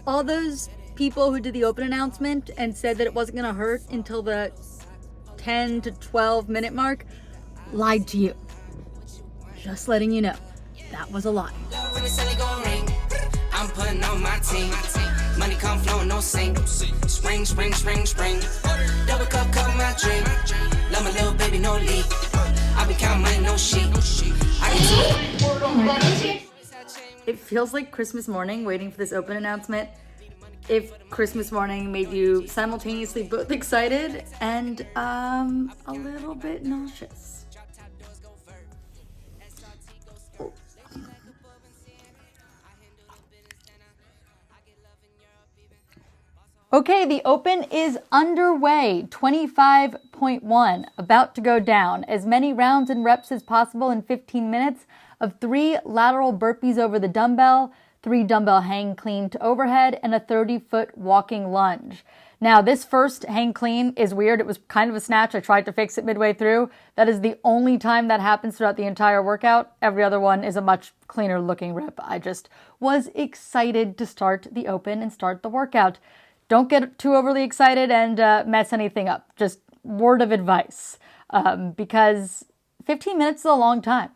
all those people who did the open announcement and said that it wasn't going to hurt until the 10 to 12 minute mark lied to you. Just letting you know, that was a lie. I'm putting on my team. Money come flowing, no sink. Spring, spring, spring, spring. Double cup, cup my drink. Love my little baby, no leak. I be counting money, no sheep. It feels like Christmas morning waiting for this open announcement. If Christmas morning made you simultaneously both excited and a little bit nauseous. Okay, the Open is underway, 25.1, about to go down. As many rounds and reps as possible in 15 minutes of 3 lateral burpees over the dumbbell, 3 dumbbell hang clean to overhead, and a 30-foot walking lunge. Now, this first hang clean is weird. It was kind of a snatch. I tried to fix it midway through. That is the only time that happens throughout the entire workout. Every other one is a much cleaner looking rep. I just was excited to start the Open and start the workout. Don't get too overly excited and mess anything up. Just word of advice, because 15 minutes is a long time.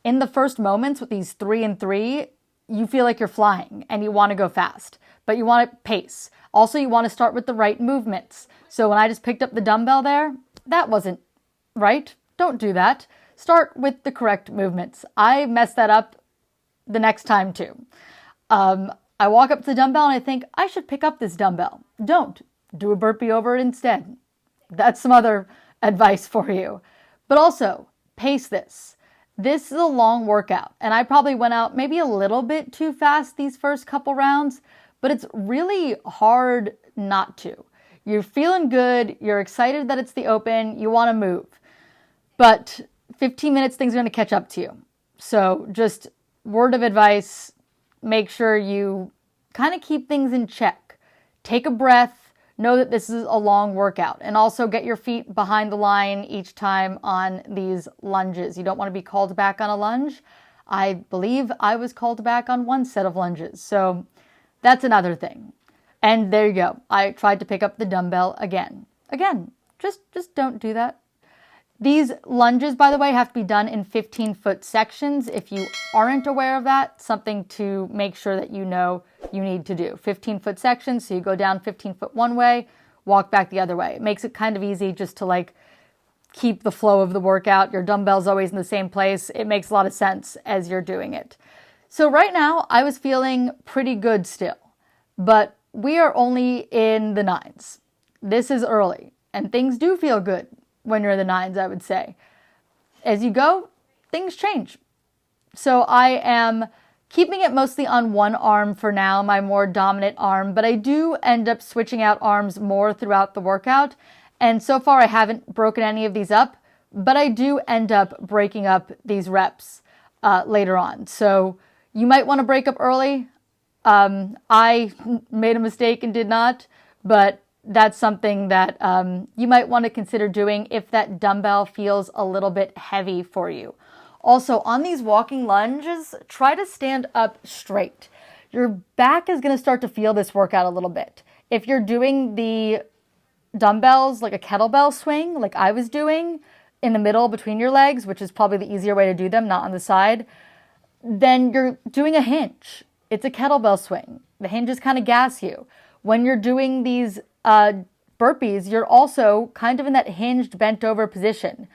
In the first moments with these 3 and 3, you feel like you're flying and you want to go fast, but you want to pace. Also, you want to start with the right movements. So when I just picked up the dumbbell there, that wasn't right. Don't do that. Start with the correct movements. I messed that up the next time too. I walk up to the dumbbell and I think, I should pick up this dumbbell. Don't. Do a burpee over it instead. That's some other advice for you. But also, pace this. This is a long workout, and I probably went out maybe a little bit too fast these first couple rounds, but it's really hard not to. You're feeling good, you're excited that it's the Open, you want to move. But 15 minutes, things are going to catch up to you. So just word of advice, make sure you kind of keep things in check. Take a breath. Know that this is a long workout. And also get your feet behind the line each time on these lunges. You don't want to be called back on a lunge. I believe I was called back on one set of lunges. So that's another thing. And there you go. I tried to pick up the dumbbell again. Again, just don't do that. These lunges, by the way, have to be done in 15-foot sections. If you aren't aware of that, something to make sure that you know you need to do. 15-foot sections, so you go down 15 foot one way, walk back the other way. It makes it kind of easy just to keep the flow of the workout. Your dumbbell's always in the same place. It makes a lot of sense as you're doing it. So right now, I was feeling pretty good still, but we are only in the 9s. This is early, and things do feel good when you're in the 9s, I would say. As you go, things change. So I am keeping it mostly on one arm for now, my more dominant arm, but I do end up switching out arms more throughout the workout. And so far I haven't broken any of these up, but I do end up breaking up these reps later on. So you might want to break up early. I made a mistake and did not, but that's something that you might want to consider doing if that dumbbell feels a little bit heavy for you. Also, on these walking lunges, try to stand up straight. Your back is going to start to feel this workout a little bit. If you're doing the dumbbells like a kettlebell swing, like I was doing, in the middle between your legs, which is probably the easier way to do them, not on the side, then you're doing a hinge. It's a kettlebell swing. The hinges kind of gas you. When you're doing these burpees, you're also kind of in that hinged, bent over position.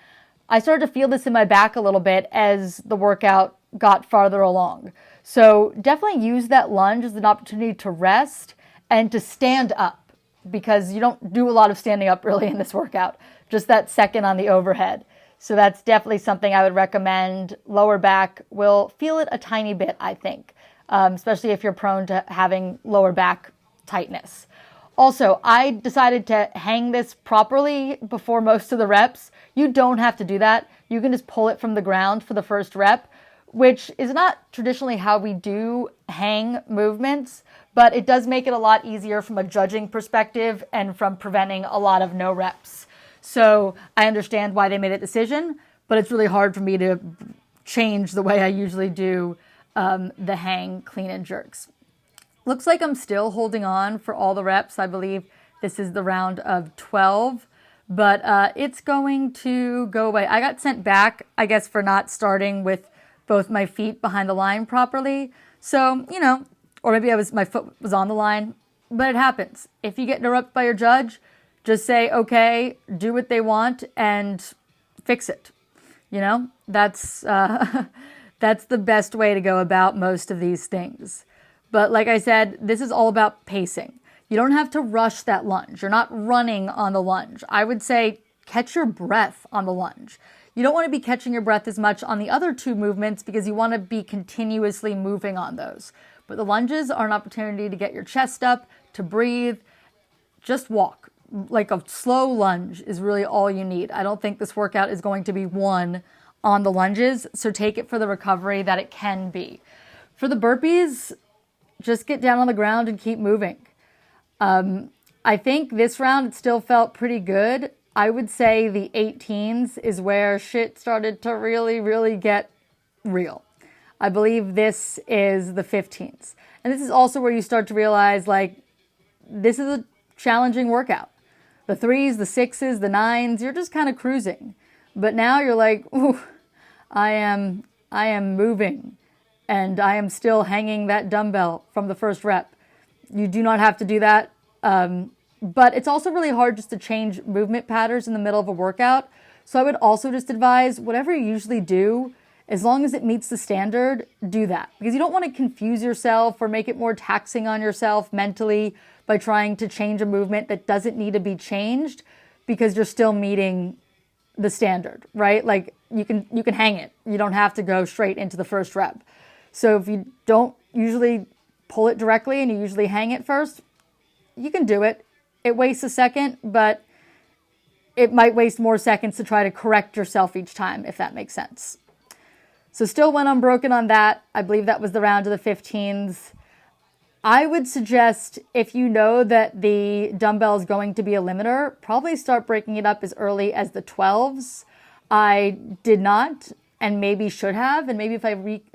I started to feel this in my back a little bit as the workout got farther along. So definitely use that lunge as an opportunity to rest and to stand up, because you don't do a lot of standing up really in this workout, just that second on the overhead. So that's definitely something I would recommend. Lower back will feel it a tiny bit, I think, especially if you're prone to having lower back tightness. Also, I decided to hang this properly before most of the reps. You don't have to do that. You can just pull it from the ground for the first rep, which is not traditionally how we do hang movements, but it does make it a lot easier from a judging perspective and from preventing a lot of no reps. So I understand why they made that decision, but it's really hard for me to change the way I usually do the hang, clean, and jerks. Looks like I'm still holding on for all the reps. I believe this is the round of 12, but it's going to go away. I got sent back, I guess, for not starting with both my feet behind the line properly. So, you know, or maybe my foot was on the line, but it happens. If you get interrupted by your judge, just say, okay, do what they want and fix it. You know, that's the best way to go about most of these things. But like I said, this is all about pacing. You don't have to rush that lunge. You're not running on the lunge. I would say catch your breath on the lunge. You don't want to be catching your breath as much on the other two movements because you want to be continuously moving on those. But the lunges are an opportunity to get your chest up, to breathe, just walk. Like a slow lunge is really all you need. I don't think this workout is going to be won on the lunges, so take it for the recovery that it can be. For the burpees, just get down on the ground and keep moving. I think this round it still felt pretty good. I would say the 18s is where shit started to really, really get real. I believe this is the 15s. And this is also where you start to realize, like, this is a challenging workout. The 3s, the 6s, the 9s, you're just kind of cruising. But now you're like, ooh, I am moving. And I am still hanging that dumbbell from the first rep. You do not have to do that. But it's also really hard just to change movement patterns in the middle of a workout. So I would also just advise whatever you usually do, as long as it meets the standard, do that. Because you don't want to confuse yourself or make it more taxing on yourself mentally by trying to change a movement that doesn't need to be changed because you're still meeting the standard, right? Like you can hang it. You don't have to go straight into the first rep. So if you don't usually pull it directly and you usually hang it first, you can do it. It wastes a second, but it might waste more seconds to try to correct yourself each time, if that makes sense. So still went unbroken on that. I believe that was the round of the 15s. I would suggest if you know that the dumbbell is going to be a limiter, probably start breaking it up as early as the 12s. I did not and maybe should have. And maybe if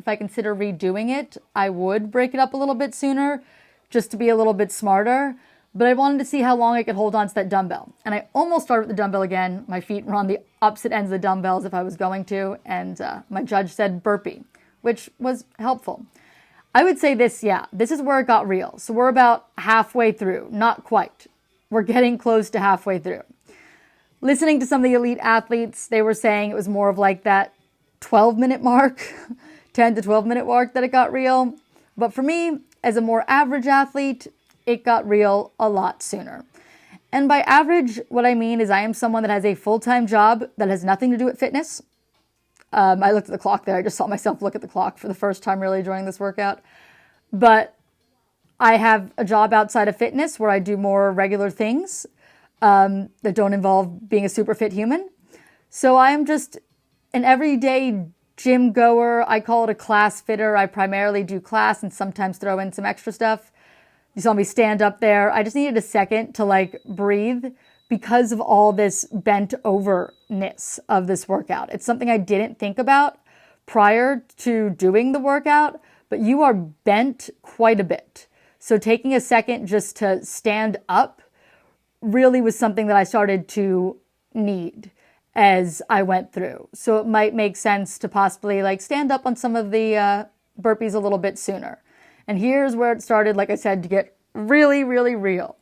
I consider redoing it, I would break it up a little bit sooner just to be a little bit smarter. But I wanted to see how long I could hold on to that dumbbell. And I almost started with the dumbbell again. My feet were on the opposite ends of the dumbbells if I was going to. And my judge said burpee, which was helpful. I would say this is where it got real. So we're about halfway through. Not quite. We're getting close to halfway through. Listening to some of the elite athletes, they were saying it was more of like that 12-minute mark, 10 to 12-minute mark that it got real. But for me, as a more average athlete, it got real a lot sooner. And by average, what I mean is I am someone that has a full-time job that has nothing to do with fitness. I looked at the clock there. I just saw myself look at the clock for the first time really during this workout. But I have a job outside of fitness where I do more regular things that don't involve being a super fit human. So I am just an everyday gym goer. I call it a class fitter. I primarily do class and sometimes throw in some extra stuff. You saw me stand up there. I just needed a second to breathe because of all this bent overness of this workout. It's something I didn't think about prior to doing the workout, but you are bent quite a bit. So taking a second just to stand up really was something that I started to need as I went through. So it might make sense to possibly stand up on some of the burpees a little bit sooner. And here's where it started, like I said, to get really, really real,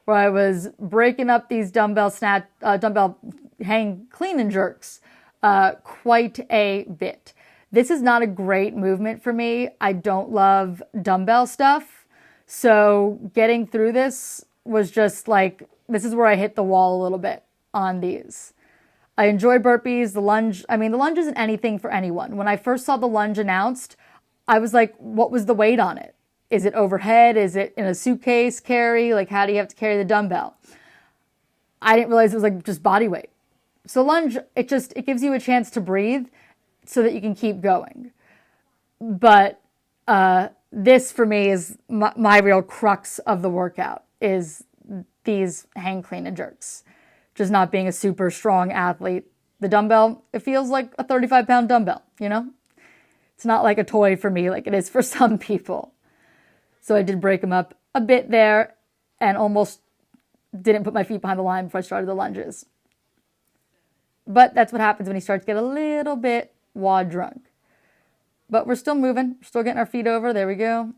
where I was breaking up these dumbbell hang clean and jerks quite a bit. This is not a great movement for me. I don't love dumbbell stuff. So getting through this was just this is where I hit the wall a little bit on these. I enjoy burpees, the lunge. The lunge isn't anything for anyone. When I first saw the lunge announced, I was like, what was the weight on it? Is it overhead? Is it in a suitcase carry? How do you have to carry the dumbbell? I didn't realize it was just body weight. So lunge, it gives you a chance to breathe so that you can keep going. But this for me is my real crux of the workout is these hang clean and jerks. Just not being a super strong athlete. The dumbbell, it feels like a 35-pound dumbbell, It's not like a toy for me like it is for some people. So I did break them up a bit there and almost didn't put my feet behind the line before I started the lunges. But that's what happens when you start to get a little bit WOD drunk. But we're still moving. We're still getting our feet over. There we go.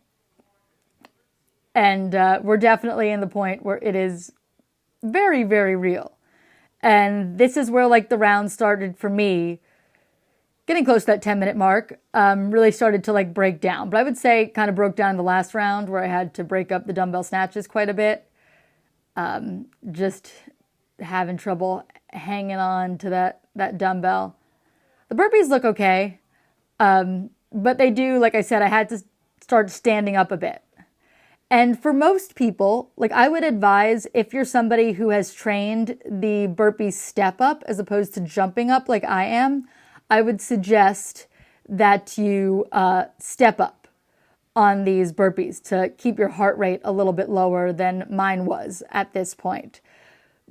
And we're definitely in the point where it is very, very real. And this is where like the round started for me, getting close to that 10-minute mark, really started to like break down. But I would say kind of broke down in the last round where I had to break up the dumbbell snatches quite a bit. Just having trouble hanging on to that dumbbell. The burpees look okay, but they do, like I said, I had to start standing up a bit. And for most people, like I would advise if you're somebody who has trained the burpee step up as opposed to jumping up like I am, I would suggest that you step up on these burpees to keep your heart rate a little bit lower than mine was at this point.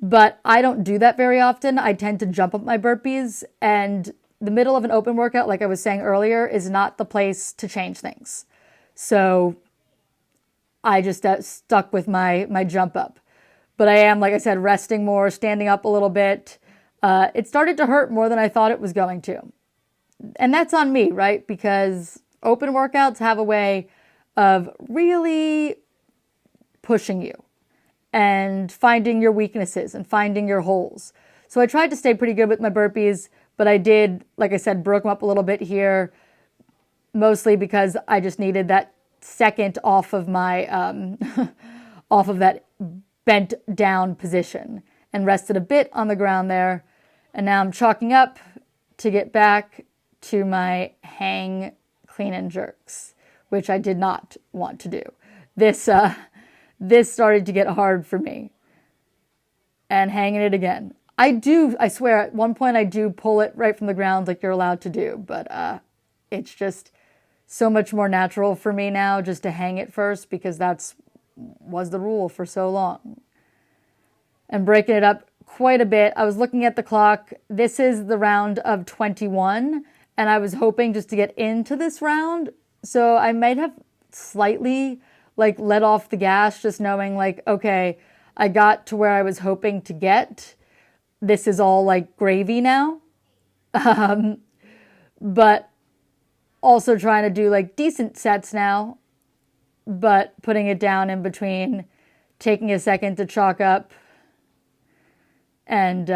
But I don't do that very often. I tend to jump up my burpees, and the middle of an open workout, like I was saying earlier, is not the place to change things. So I just stuck with my jump up. But I am, like I said, resting more, standing up a little bit. It started to hurt more than I thought it was going to. And that's on me, right? Because open workouts have a way of really pushing you and finding your weaknesses and finding your holes. So I tried to stay pretty good with my burpees, but I did, like I said, broke them up a little bit here, mostly because I just needed that second off of my, off of that bent down position, and rested a bit on the ground there. And now I'm chalking up to get back to my hang, clean and jerks, which I did not want to do. This started to get hard for me. And hanging it again. I swear, at one point I do pull it right from the ground like you're allowed to do, but it's just so much more natural for me now just to hang it first, because was the rule for so long. And breaking it up quite a bit. I was looking at the clock. This is the round of 21, and I was hoping just to get into this round. So I might have slightly like let off the gas, just knowing like, okay, I got to where I was hoping to get. This is all like gravy now. But also trying to do like decent sets now, but putting it down in between, taking a second to chalk up, and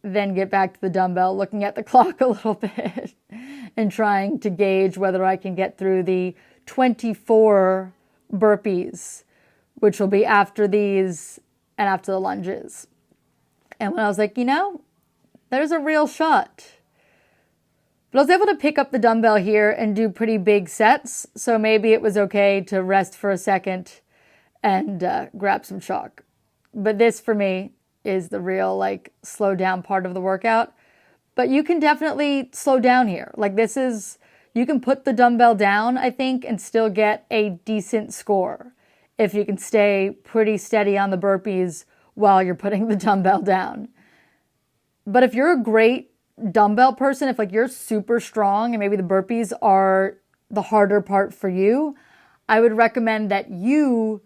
then get back to the dumbbell, looking at the clock a little bit and trying to gauge whether I can get through the 24 burpees, which will be after these and after the lunges. And when I was like, there's a real shot. But I was able to pick up the dumbbell here and do pretty big sets, so maybe it was okay to rest for a second and grab some chalk. But this, for me, is the real, like, slow down part of the workout. But you can definitely slow down here. Like, you can put the dumbbell down, I think, and still get a decent score if you can stay pretty steady on the burpees while you're putting the dumbbell down. But if you're a great dumbbell person, if like you're super strong and maybe the burpees are the harder part for you, I would recommend that you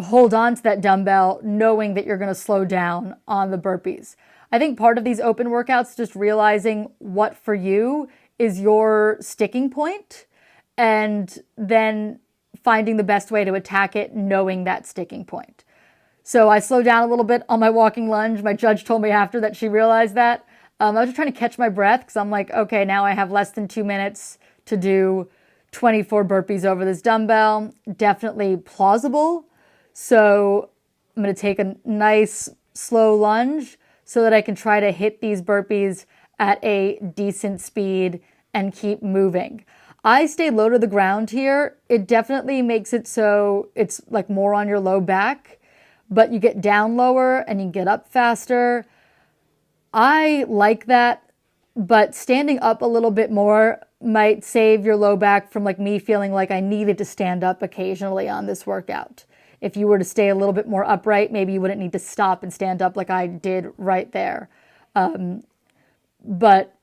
hold on to that dumbbell knowing that you're going to slow down on the burpees. I think part of these open workouts is just realizing what for you is your sticking point, and then finding the best way to attack it, knowing that sticking point. So I slowed down a little bit on my walking lunge. My judge told me after that she realized that. I was just trying to catch my breath because I'm like, okay, now I have less than 2 minutes to do 24 burpees over this dumbbell. Definitely plausible. So I'm going to take a nice slow lunge so that I can try to hit these burpees at a decent speed and keep moving. I stay low to the ground here. It definitely makes it so it's like more on your low back, but you get down lower and you get up faster. I like that, but standing up a little bit more might save your low back from like me feeling like I needed to stand up occasionally on this workout. If you were to stay a little bit more upright, maybe you wouldn't need to stop and stand up like I did right there. But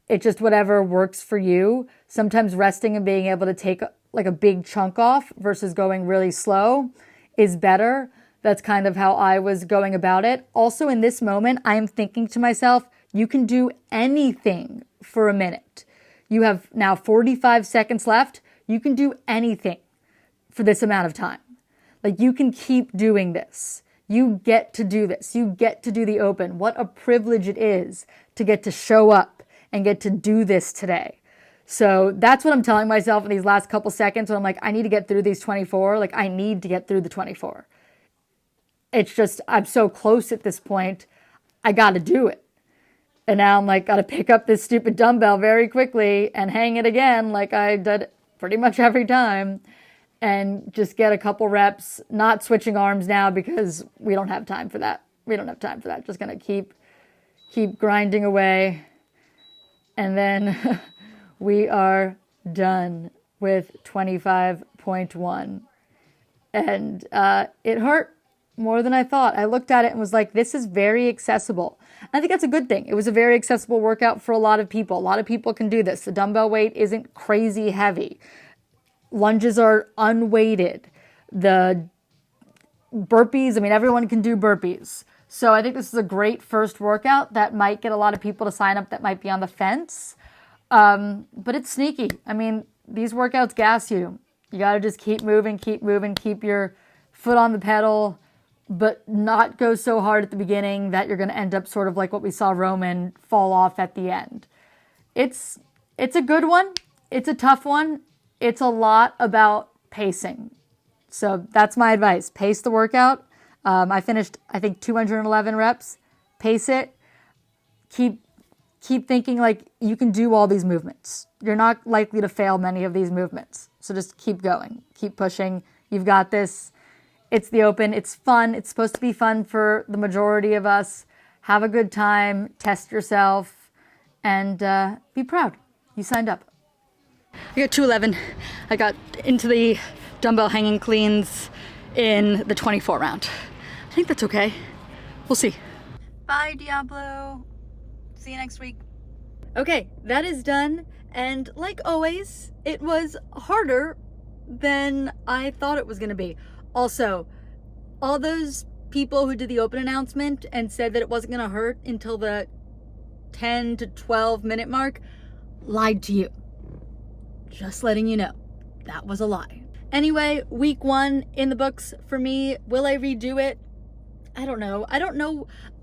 it's just whatever works for you. Sometimes resting and being able to take like a big chunk off versus going really slow is better. That's kind of how I was going about it. Also, in this moment, I am thinking to myself, you can do anything for a minute. You have now 45 seconds left. You can do anything for this amount of time. Like, you can keep doing this. You get to do this. You get to do the open. What a privilege it is to get to show up and get to do this today. So that's what I'm telling myself in these last couple seconds when I'm like, I need to get through these 24. Like, I need to get through the 24. It's just, I'm so close at this point. I got to do it. And now I'm like, got to pick up this stupid dumbbell very quickly and hang it again like I did pretty much every time. And just get a couple reps, not switching arms now because we don't have time for that. Just going to keep grinding away. And then we are done with 25.1. And it hurt more than I thought. I looked at it and was like, this is very accessible. I think that's a good thing. It was a very accessible workout for a lot of people. A lot of people can do this. The dumbbell weight isn't crazy heavy. Lunges are unweighted. The burpees, I mean, everyone can do burpees. So I think this is a great first workout that might get a lot of people to sign up that might be on the fence. But it's sneaky. I mean, these workouts gas you. You got to just keep moving, keep your foot on the pedal, but not go so hard at the beginning that you're going to end up sort of like what we saw Roman fall off at the end. It's a good one. It's a tough one. It's a lot about pacing. So that's my advice. Pace the workout. I finished, I think, 211 reps. Pace it. Keep thinking like you can do all these movements. You're not likely to fail many of these movements. So just keep going. Keep pushing. You've got this. It's the open. It's fun. It's supposed to be fun for the majority of us. Have a good time. Test yourself. And be proud. You signed up. I got 211. I got into the dumbbell hanging cleans in the 24 round. I think that's okay. We'll see. Bye, Diablo. See you next week. Okay, that is done. And like always, it was harder than I thought it was going to be. Also, all those people who did the open announcement and said that it wasn't going to hurt until the 10 to 12 minute mark lied to you. Just letting you know, that was a lie. Anyway, week 1 in the books for me. Will I redo it? I don't know.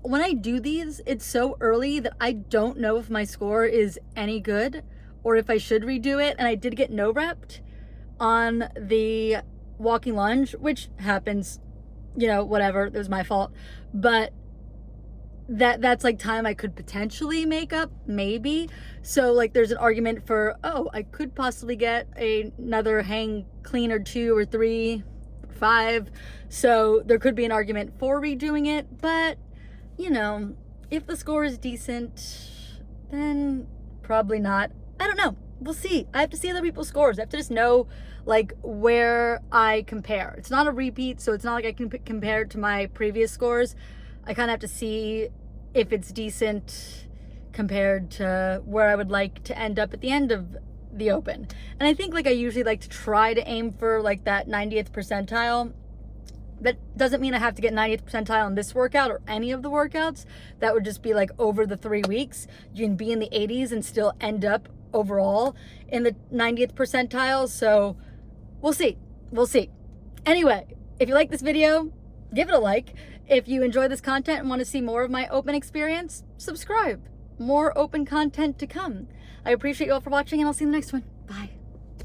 When I do these, it's so early that I don't know if my score is any good or if I should redo it. And I did get no repped on the walking lunge, which happens, whatever. It was my fault. But that's like time I could potentially make up, maybe. So like there's an argument for, I could possibly get another hang clean or 2 or 3 or 5. So there could be an argument for redoing it, but if the score is decent, then probably not. I don't know. We'll see. I have to see other people's scores. I have to just know like where I compare. It's not a repeat, so it's not like I can compare it to my previous scores. I kind of have to see if it's decent compared to where I would like to end up at the end of the open. And I think like I usually like to try to aim for like that 90th percentile. That doesn't mean I have to get 90th percentile in this workout or any of the workouts. That would just be like over the 3 weeks. You can be in the 80s and still end up overall in the 90th percentile. So we'll see. Anyway, if you like this video, give it a like. If you enjoy this content and want to see more of my open experience, subscribe. More open content to come. I appreciate you all for watching, and I'll see you in the next one. Bye.